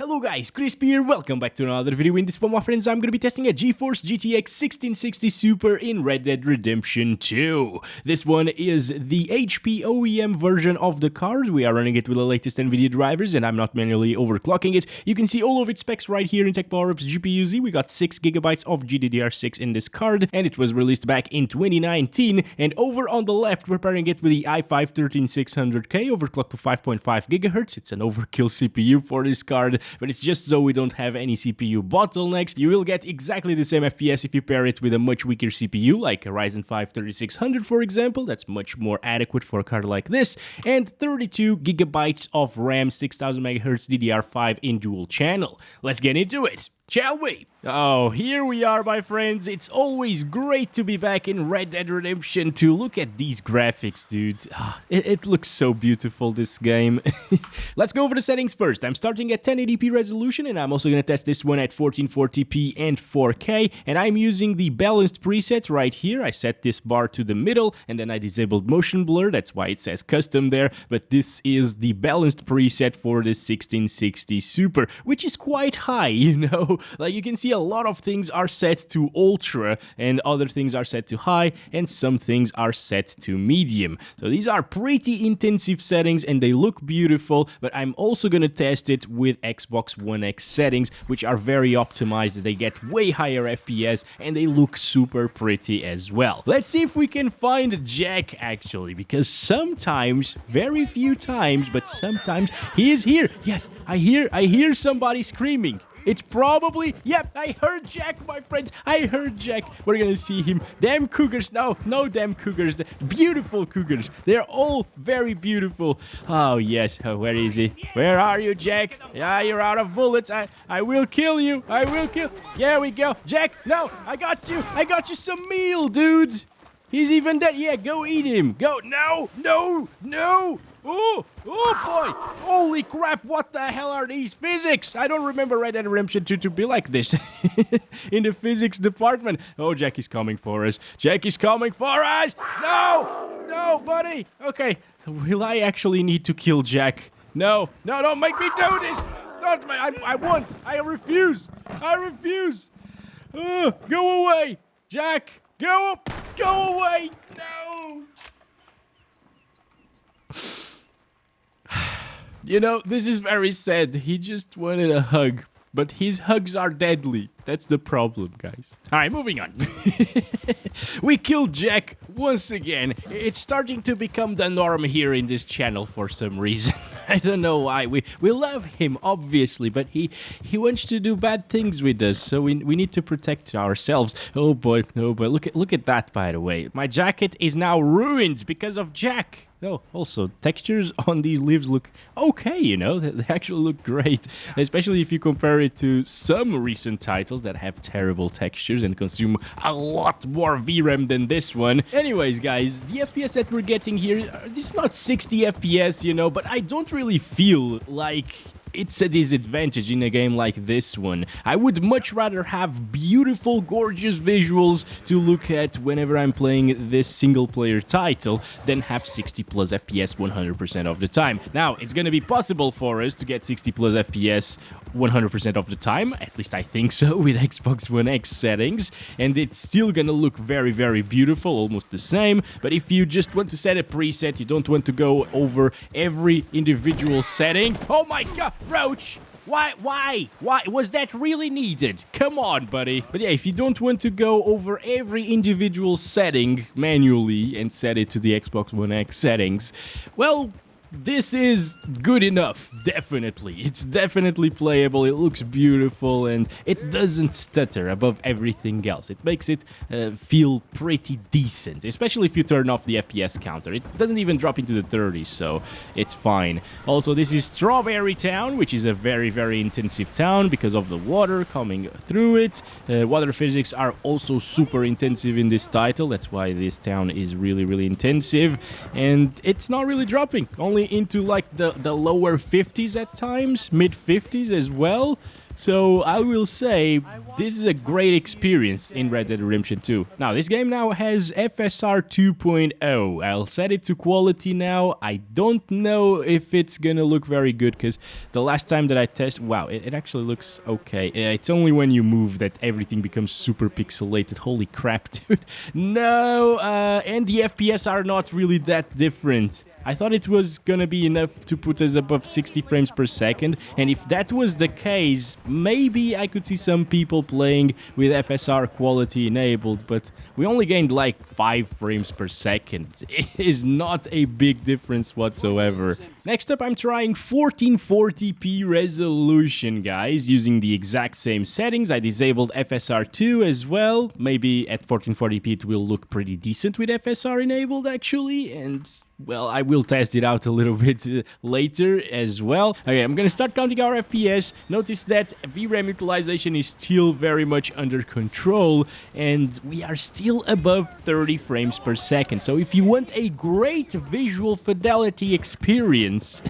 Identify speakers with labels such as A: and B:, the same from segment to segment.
A: Hello guys, Crispy here, welcome back to another video. In this one, my friends, I'm gonna be testing a GeForce GTX 1660 Super in Red Dead Redemption 2. This one is the HP OEM version of the card. We are running it with the latest Nvidia drivers, and I'm not manually overclocking it. You can see all of its specs right here in Tech PowerUp's GPU-Z. We got 6GB of GDDR6 in this card, and it was released back in 2019. And over on the left, we're pairing it with the i5-13600K, overclocked to 5.5 GHz. It's an overkill CPU for this card, but it's just so we don't have any CPU bottlenecks. You will get exactly the same FPS if you pair it with a much weaker CPU, like a Ryzen 5 3600, for example. That's much more adequate for a card like this. And 32GB of RAM, 6000 MHz DDR5 in dual channel. Let's get into it, shall we? Oh, here we are, my friends. It's always great to be back in Red Dead Redemption 2. Look at these graphics, dude. It looks so beautiful, this game. Let's go over the settings first. I'm starting at 1080p resolution, and I'm also going to test this one at 1440p and 4K. And I'm using the balanced preset right here. I set this bar to the middle, and then I disabled motion blur. That's why it says custom there. But this is the balanced preset for the 1660 Super, which is quite high, you know? Like, you can see a lot of things are set to ultra, and other things are set to high, and some things are set to medium. So these are pretty intensive settings, and they look beautiful, but I'm also going to test it with Xbox One X settings, which are very optimized. They get way higher FPS, and they look super pretty as well. Let's see if we can find Jack, actually, because sometimes, very few times, but sometimes, he is here. Yes, I hear somebody screaming. It's probably, yep, I heard Jack, my friends. I heard Jack. We're gonna see him. Damn cougars. No damn cougars. Beautiful cougars. They're all very beautiful. Oh, yes. Oh, where is he? Where are you, Jack? Yeah, you're out of bullets. I will kill you. I will kill. There we go. Jack, no, I got you. I got you some meal, dude. He's even dead. Yeah, go eat him. Go. No. Oh boy! Holy crap, what the hell are these physics? I don't remember Red Dead Redemption 2 to be like this in the physics department. Oh, Jack is coming for us. Jack is coming for us! No, buddy! Okay, will I actually need to kill Jack? No, don't make me do this! Don't, I refuse! Go away! Jack, go away! No! You know, this is very sad. He just wanted a hug, but his hugs are deadly. That's the problem, guys. Alright, moving on. We killed Jack once again. It's starting to become the norm here in this channel for some reason. I don't know why. We love him, obviously, but he wants to do bad things with us, so we need to protect ourselves. Oh boy. Look at that, by the way. My jacket is now ruined because of Jack. Oh, also, textures on these leaves look okay, you know? They actually look great, especially if you compare it to some recent titles that have terrible textures and consume a lot more VRAM than this one. Anyways, guys, the FPS that we're getting here, this is not 60 FPS, you know, but I don't really feel like it's a disadvantage in a game like this one. I would much rather have beautiful, gorgeous visuals to look at whenever I'm playing this single-player title than have 60 plus FPS 100% of the time. Now, it's gonna be possible for us to get 60 plus FPS 100% of the time, at least I think so, with Xbox One X settings, and it's still gonna look very, very beautiful, almost the same. But if you just want to set a preset, you don't want to go over every individual setting. Oh my god, Roach! Why? Was that really needed? Come on, buddy. But yeah, if you don't want to go over every individual setting manually and set it to the Xbox One X settings, well, this is good enough, definitely. It's definitely playable, it looks beautiful, and it doesn't stutter above everything else. It makes it feel pretty decent, especially if you turn off the FPS counter. It doesn't even drop into the 30s, so it's fine. Also, this is Strawberry Town, which is a very, very intensive town because of the water coming through it. Water physics are also super intensive in this title. That's why this town is really, really intensive, and it's not really dropping. Only only into like the lower 50s at times, mid 50s as well. So I will say this is a great experience in Red Dead Redemption 2. Now this game now has FSR 2.0. I'll set it to quality now. I don't know if it's gonna look very good because the last time that I tested, wow, it actually looks okay. It's only when you move that everything becomes super pixelated. Holy crap, dude. No, and the FPS are not really that different. I thought it was gonna be enough to put us above 60 frames per second, and if that was the case, maybe I could see some people playing with FSR quality enabled, but we only gained like 5 frames per second. It is not a big difference whatsoever. Next up, I'm trying 1440p resolution, guys, using the exact same settings. I disabled FSR 2 as well. Maybe at 1440p it will look pretty decent with FSR enabled, actually, and well, I will test it out a little bit later as well. Okay, I'm gonna start counting our FPS. Notice that VRAM utilization is still very much under control, and we are still above 30 frames per second. So if you want a great visual fidelity experience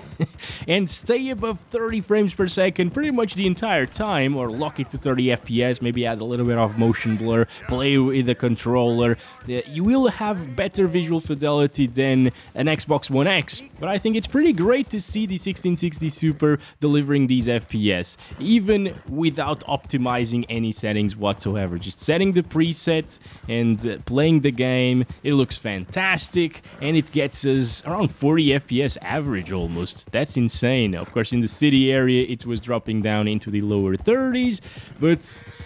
A: and stay above 30 frames per second pretty much the entire time, or lock it to 30 FPS, maybe add a little bit of motion blur, play with the controller, you will have better visual fidelity than an Xbox One X. But I think it's pretty great to see the 1660 Super delivering these FPS, even without optimizing any settings whatsoever. Just setting the preset and playing the game, it looks fantastic, and it gets us around 40 FPS average almost. That's insane. Of course, in the city area, it was dropping down into the lower 30s, but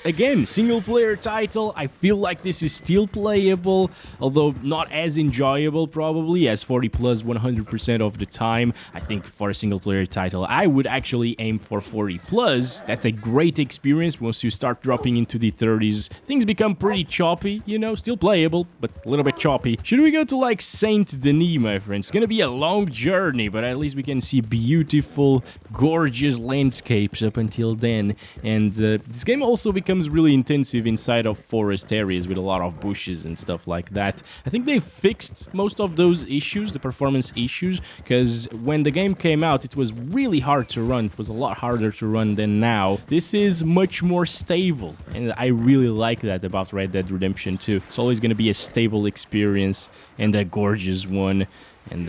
A: again, single-player title, I feel like this is still playable, although not as enjoyable probably as 40 plus 100% of the time. I think for a single-player title, I would actually aim for 40 plus. That's a great experience. Once you start dropping into the 30s, things become pretty choppy, you know, still playable, but a little bit choppy. Should we go to like Saint Denis, my friends? It's gonna be a long journey, but at least we can see beautiful, gorgeous landscapes up until then. And this game also becomes really intensive inside of forest areas with a lot of bushes and stuff like that. I think they fixed most of those issues, the performance issues, because when the game came out, it was really hard to run. It was a lot harder to run than now. This is much more stable, and I really like that about Red Dead Redemption 2. It's always going to be a stable experience and a gorgeous one. And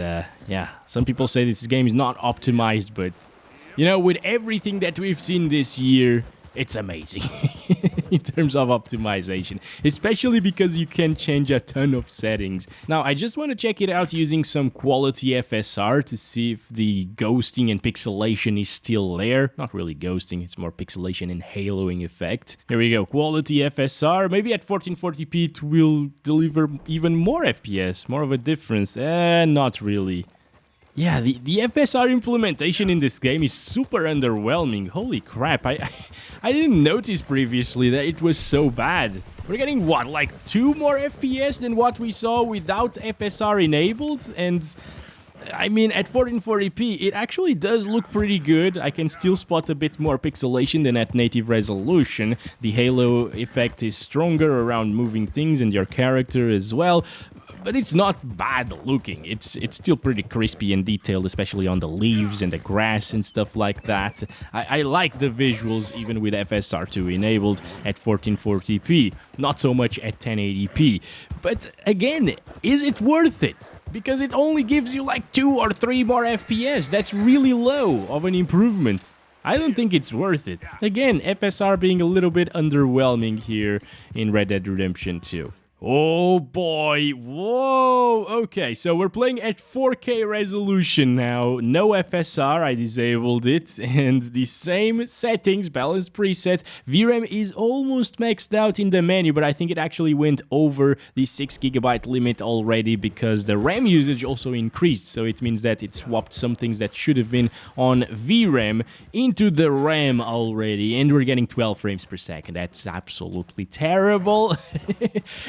A: yeah, some people say this game is not optimized, but you know, with everything that we've seen this year, it's amazing in terms of optimization, especially because you can change a ton of settings. Now, I just want to check it out using some quality FSR to see if the ghosting and pixelation is still there. Not really ghosting, it's more pixelation and haloing effect. Here we go, quality FSR. Maybe at 1440p it will deliver even more FPS, more of a difference. Not really. Yeah, the FSR implementation in this game is super underwhelming. Holy crap, I didn't notice previously that it was so bad. We're getting, what, like 2 more FPS than what we saw without FSR enabled? And I mean, at 1440p, it actually does look pretty good. I can still spot a bit more pixelation than at native resolution. The halo effect is stronger around moving things and your character as well. But it's not bad looking. It's still pretty crispy and detailed, especially on the leaves and the grass and stuff like that. I like the visuals even with FSR2 enabled at 1440p, not so much at 1080p. But again, is it worth it? Because it only gives you like 2 or 3 more FPS. That's really low of an improvement. I don't think it's worth it. Again, FSR being a little bit underwhelming here in Red Dead Redemption 2. Oh boy, whoa, okay, so we're playing at 4K resolution now, no FSR, I disabled it, and the same settings, balanced preset. VRAM is almost maxed out in the menu, but I think it actually went over the 6GB limit already because the RAM usage also increased, so it means that it swapped some things that should have been on VRAM into the RAM already, and we're getting 12 frames per second. That's absolutely terrible.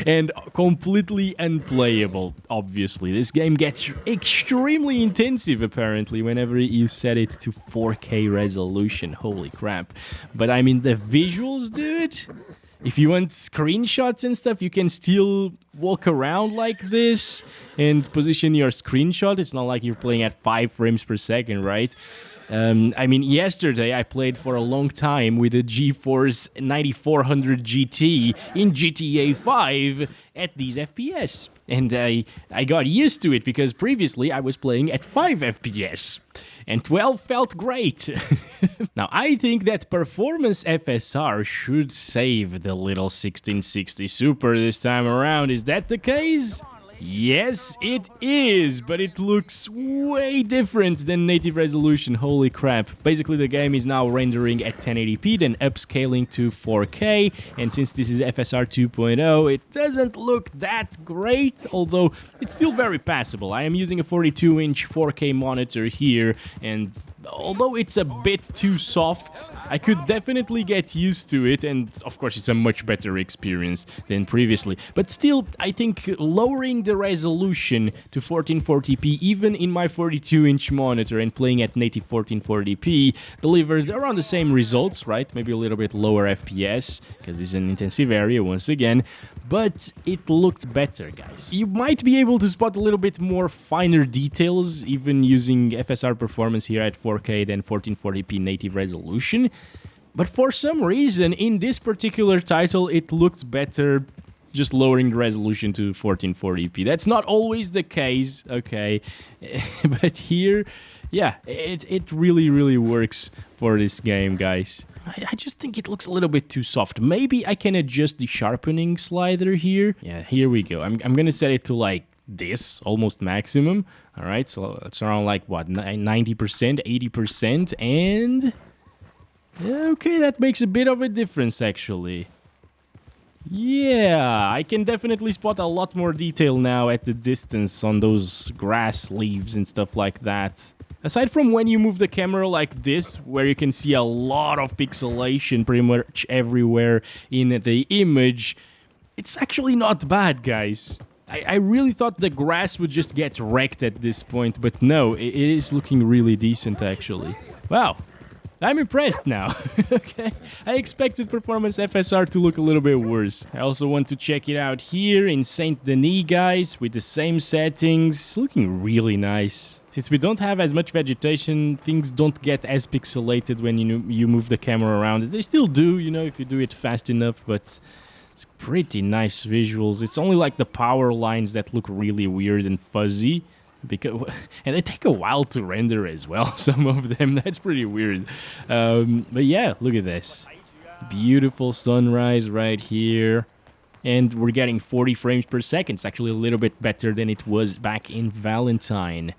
A: And completely unplayable, obviously. This game gets extremely intensive, apparently, whenever you set it to 4K resolution. Holy crap. But I mean, the visuals, dude, If you want screenshots and stuff, you can still walk around like this and position your screenshot. It's not like you're playing at 5 frames per second, right? I mean, yesterday I played for a long time with a GeForce 9400 GT in GTA 5 at these FPS. And I got used to it because previously I was playing at 5 FPS. And 12 felt great. Now, I think that Performance FSR should save the little 1660 Super this time around. Is that the case? Yes, it is, but it looks way different than native resolution, holy crap. Basically, the game is now rendering at 1080p, then upscaling to 4K, and since this is FSR 2.0, it doesn't look that great, although it's still very passable. I am using a 42-inch 4K monitor here, and although it's a bit too soft, I could definitely get used to it, and of course it's a much better experience than previously. But still, I think lowering the resolution to 1440p, even in my 42-inch monitor and playing at native 1440p, delivered around the same results, right? Maybe a little bit lower FPS, because it's an intensive area once again, but it looked better, guys. You might be able to spot a little bit more finer details, even using FSR Performance here at 4K than 1440p native resolution. But for some reason, in this particular title, it looked better just lowering the resolution to 1440p. That's not always the case, okay? But here, yeah, it really, really works for this game, guys. I just think it looks a little bit too soft. Maybe I can adjust the sharpening slider here. Yeah, here we go. I'm gonna set it to like this, almost maximum. All right, so it's around like, what, 90%, 80%, and... okay, that makes a bit of a difference, actually. Yeah, I can definitely spot a lot more detail now at the distance on those grass leaves and stuff like that. Aside from when you move the camera like this, where you can see a lot of pixelation pretty much everywhere in the image, it's actually not bad, guys. I really thought the grass would just get wrecked at this point, but no, it is looking really decent, actually. Wow. I'm impressed now. Okay, I expected Performance FSR to look a little bit worse. I also want to check it out here in Saint Denis, guys, with the same settings. It's looking really nice. Since we don't have as much vegetation, things don't get as pixelated when you move the camera around. They still do, you know, if you do it fast enough, but it's pretty nice visuals. It's only like the power lines that look really weird and fuzzy. And they take a while to render as well, some of them. That's pretty weird. But yeah, look at this. Beautiful sunrise right here. And we're getting 40 frames per second. It's actually a little bit better than it was back in Valentine.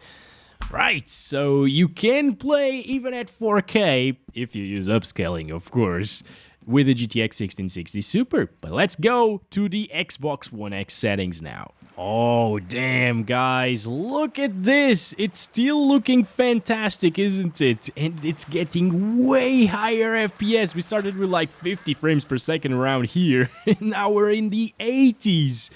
A: Right, so you can play even at 4K, if you use upscaling, of course, with the GTX 1660 Super. But let's go to the Xbox One X settings now. Oh, damn, guys, look at this. It's still looking fantastic, isn't it? And it's getting way higher FPS. We started with like 50 frames per second around here, and now we're in the 80s.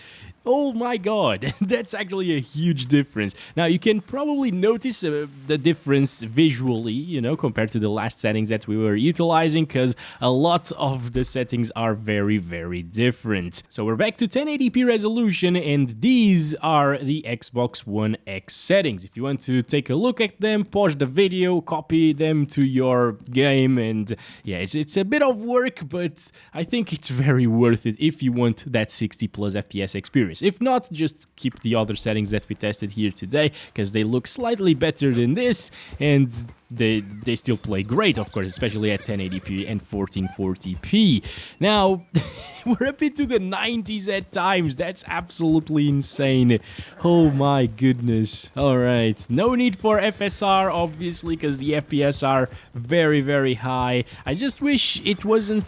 A: Oh my god, that's actually a huge difference. Now, you can probably notice the difference visually, you know, compared to the last settings that we were utilizing, because a lot of the settings are very, very different. So we're back to 1080p resolution, and these are the Xbox One X settings. If you want to take a look at them, pause the video, copy them to your game, and yeah, it's a bit of work, but I think it's very worth it if you want that 60 plus FPS experience. If not, just keep the other settings that we tested here today, because they look slightly better than this, and they still play great, of course, especially at 1080p and 1440p. Now, we're up into the 90s at times. That's absolutely insane. Oh my goodness. Alright, no need for FSR, obviously, because the FPS are very, very high. I just wish it wasn't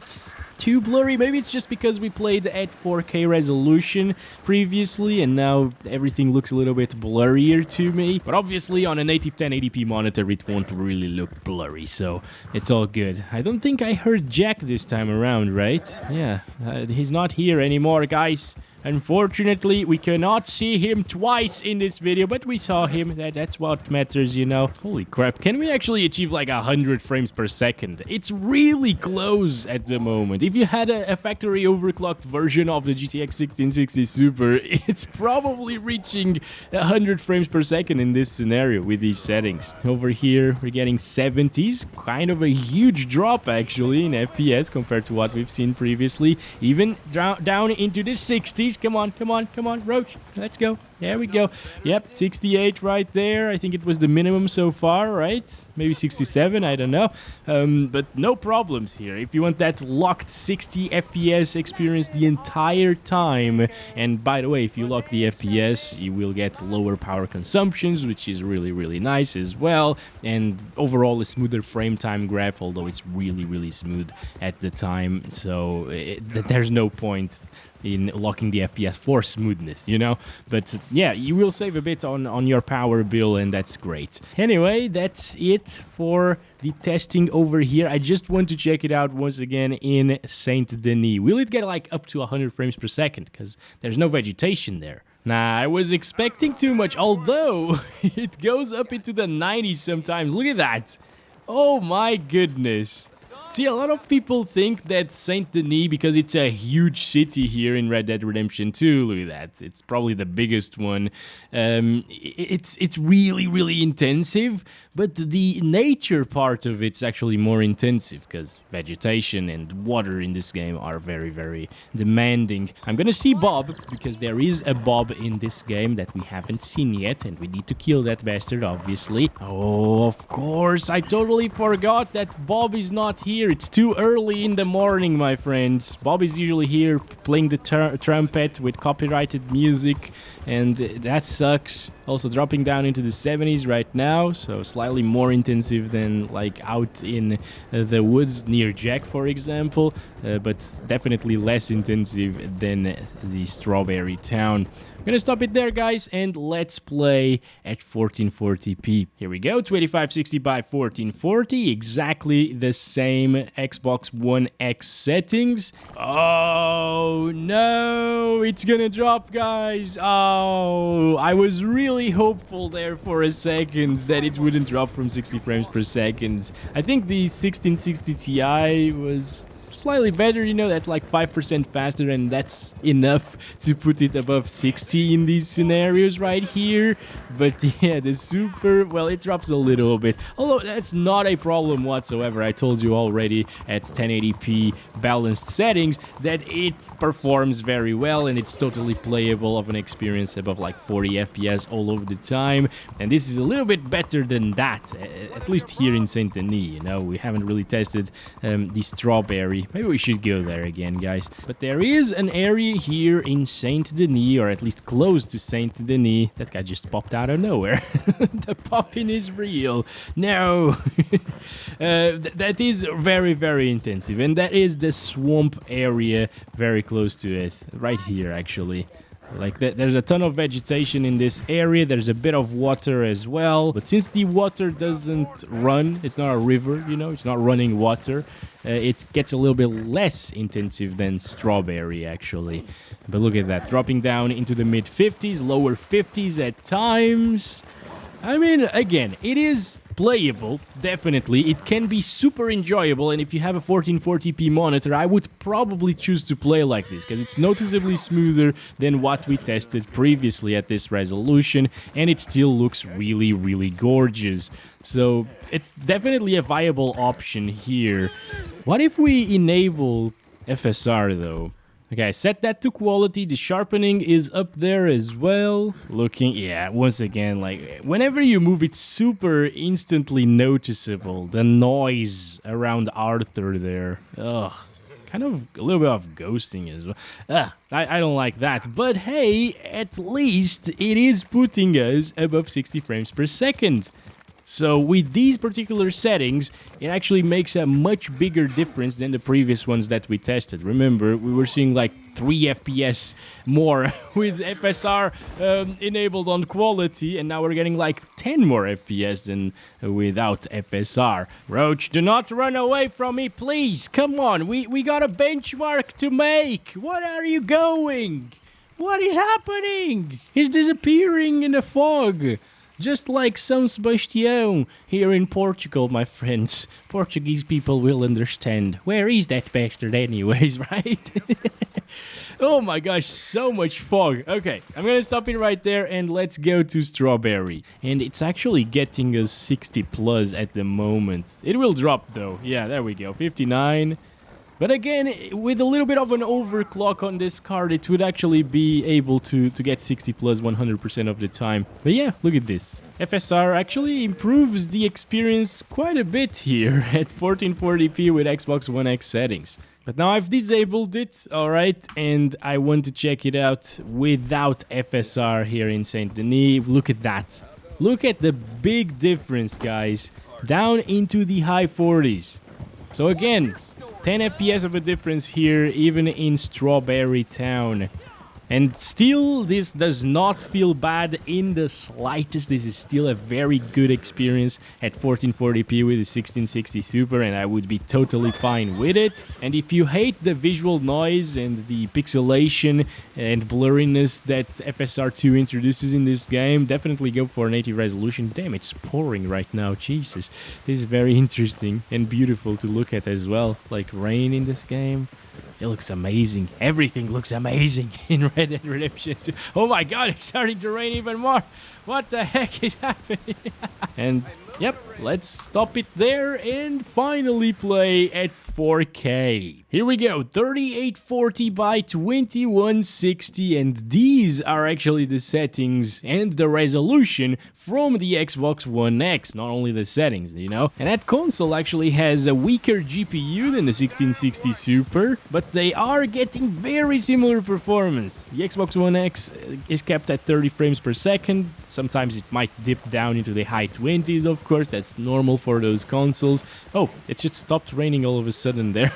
A: too blurry. Maybe it's just because we played at 4K resolution previously, and now everything looks a little bit blurrier to me. But obviously on a native 1080p monitor it won't really look blurry, so it's all good. I don't think I heard Jack this time around, right? Yeah, he's not here anymore, guys. Unfortunately, we cannot see him twice in this video, but we saw him. That's what matters, you know. Holy crap. Can we actually achieve like 100 frames per second? It's really close at the moment. If you had a factory overclocked version of the GTX 1660 Super, it's probably reaching 100 frames per second in this scenario with these settings. Over here, we're getting 70s. Kind of a huge drop, actually, in FPS compared to what we've seen previously. Even down into the 60s. Come on, come on, come on, Roach. Let's go. There we go. Yep, 68 right there. I think it was the minimum so far, right? Maybe 67, I don't know. But no problems here. If you want that locked 60 FPS experience the entire time, and by the way, if you lock the FPS, you will get lower power consumptions, which is really, really nice as well. And overall, a smoother frame time graph, although it's really, really smooth at the time. So there's no point in locking the FPS for smoothness, you know? But yeah, you will save a bit on your power bill, and that's great. Anyway, that's it for the testing over here. I just want to check it out once again in Saint Denis. Will it get like up to 100 frames per second? Because there's no vegetation there. Nah, I was expecting too much, although it goes up into the 90s sometimes. Look at that. Oh my goodness. See, a lot of people think that Saint Denis, because it's a huge city here in Red Dead Redemption 2, look at that, it's probably the biggest one, it's really, really intensive, but the nature part of it's actually more intensive, because vegetation and water in this game are very, very demanding. I'm gonna see Bob, because there is a Bob in this game that we haven't seen yet, and we need to kill that bastard, obviously. Oh, of course, I totally forgot that Bob is not here. It's too early in the morning, my friends. Bob is usually here playing the trumpet with copyrighted music, and that sucks. Also dropping down into the 70s right now, so slightly more intensive than like out in the woods near Jack, for example, but definitely less intensive than the Strawberry Town. I'm gonna stop it there, guys, and let's play at 1440p. Here we go, 2560 by 1440, exactly the same Xbox One X settings. Oh no, it's gonna drop, guys. Oh, I was really hopeful there for a second that it wouldn't drop from 60 frames per second. I think the 1660 Ti was slightly better, you know, that's like 5% faster, and that's enough to put it above 60 in these scenarios right here. But yeah, the Super, well, it drops a little bit, although that's not a problem whatsoever. I told you already at 1080p balanced settings that it performs very well, and it's totally playable of an experience above like 40 FPS all over the time. And this is a little bit better than that, at least here in Saint Denis. You know, we haven't really tested the Strawberry. Maybe we should go there again, guys. But there is an area here in Saint Denis, or at least close to Saint Denis. That guy just popped out of nowhere. The popping is real. No. That is very, very intensive. And that is the swamp area very close to it. Right here, actually. Like there's a ton of vegetation in this area. There's a bit of water as well, but since the water doesn't run, it's not a river, you know, it's not running water, it gets a little bit less intensive than Strawberry, actually. But look at that, dropping down into the mid 50s, lower 50s at times. I mean, again, it is playable, definitely. It can be super enjoyable, and if you have a 1440p monitor, I would probably choose to play like this, because it's noticeably smoother than what we tested previously at this resolution, and it still looks really, really gorgeous. So it's definitely a viable option here. What if we enable FSR, though? Okay, I set that to quality. The sharpening is up there as well. Looking, yeah, once again, like, whenever you move, it's super instantly noticeable. The noise around Arthur there. Ugh. Kind of a little bit of ghosting as well. I don't like that. But hey, at least it is putting us above 60 frames per second. So with these particular settings, it actually makes a much bigger difference than the previous ones that we tested. Remember, we were seeing like 3 FPS more with FSR enabled on quality, and now we're getting like 10 more FPS than without FSR. Roach, do not run away from me, please. Come on, we got a benchmark to make. What are you going? What is happening? He's disappearing in the fog. Just like São Sebastião here in Portugal, my friends. Portuguese people will understand. Where is that bastard anyways, right? Oh my gosh, so much fog. Okay, I'm gonna stop it right there and let's go to Strawberry. And it's actually getting us 60 plus at the moment. It will drop though. Yeah, there we go, 59. But again, with a little bit of an overclock on this card, it would actually be able to get 60 plus 100% of the time. But yeah, look at this. FSR actually improves the experience quite a bit here at 1440p with Xbox One X settings. But now I've disabled it, alright, and I want to check it out without FSR here in Saint Denis. Look at that. Look at the big difference, guys. Down into the high 40s. So again, 10 FPS of a difference here, even in Strawberry Town. And still, this does not feel bad in the slightest. This is still a very good experience at 1440p with a 1660 Super, and I would be totally fine with it. And if you hate the visual noise and the pixelation and blurriness that FSR2 introduces in this game, definitely go for native resolution. Damn, it's pouring right now. Jesus. This is very interesting and beautiful to look at as well. Like rain in this game. It looks amazing. Everything looks amazing in Red Dead Redemption 2. Oh my god, it's starting to rain even more. What the heck is happening? And yep, let's stop it there and finally play at 4K. Here we go, 3840 by 2160, and these are actually the settings and the resolution from the Xbox One X, not only the settings, you know. And that console actually has a weaker GPU than the 1660 Super, but they are getting very similar performance. The Xbox One X is kept at 30 frames per second. Sometimes it might dip down into the high 20s, of course, that's normal for those consoles. Oh, it just stopped raining all of a sudden there.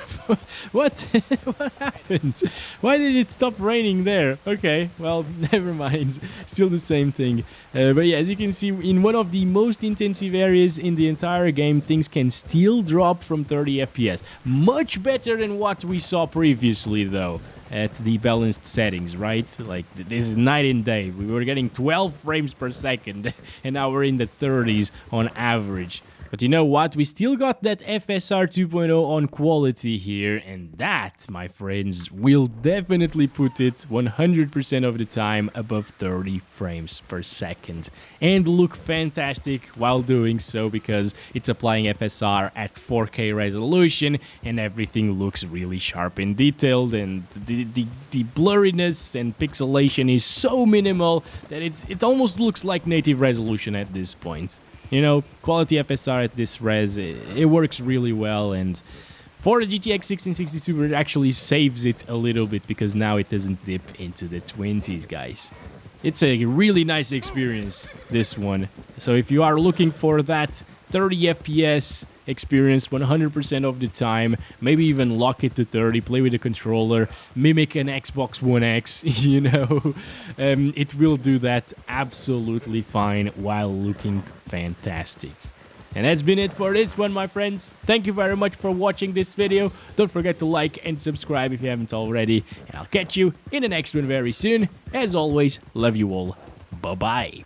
A: What? What happened? Why did it stop raining there? Okay, well, never mind. Still the same thing. But yeah, as you can see, in one of the most intensive areas in the entire game, things can still drop from 30 FPS. Much better than what we saw previously, though. At the balanced settings, right? Like, this is night and day. We were getting 12 frames per second, and now we're in the 30s on average. But you know what? We still got that FSR 2.0 on quality here, and that, my friends, will definitely put it 100% of the time above 30 frames per second. And look fantastic while doing so, because it's applying FSR at 4K resolution, and everything looks really sharp and detailed, and the blurriness and pixelation is so minimal that it almost looks like native resolution at this point. You know, quality FSR at this res, it works really well, and for the GTX 1660 Super, it actually saves it a little bit because now it doesn't dip into the 20s, guys. It's a really nice experience, this one. So if you are looking for that 30 FPS experience 100% of the time, maybe even lock it to 30, play with the controller, mimic an Xbox One X, you know, it will do that absolutely fine while looking fantastic. And that's been it for this one, my friends. Thank you very much for watching this video. Don't forget to like and subscribe if you haven't already, and I'll catch you in the next one very soon. As always, love you all. Bye-bye.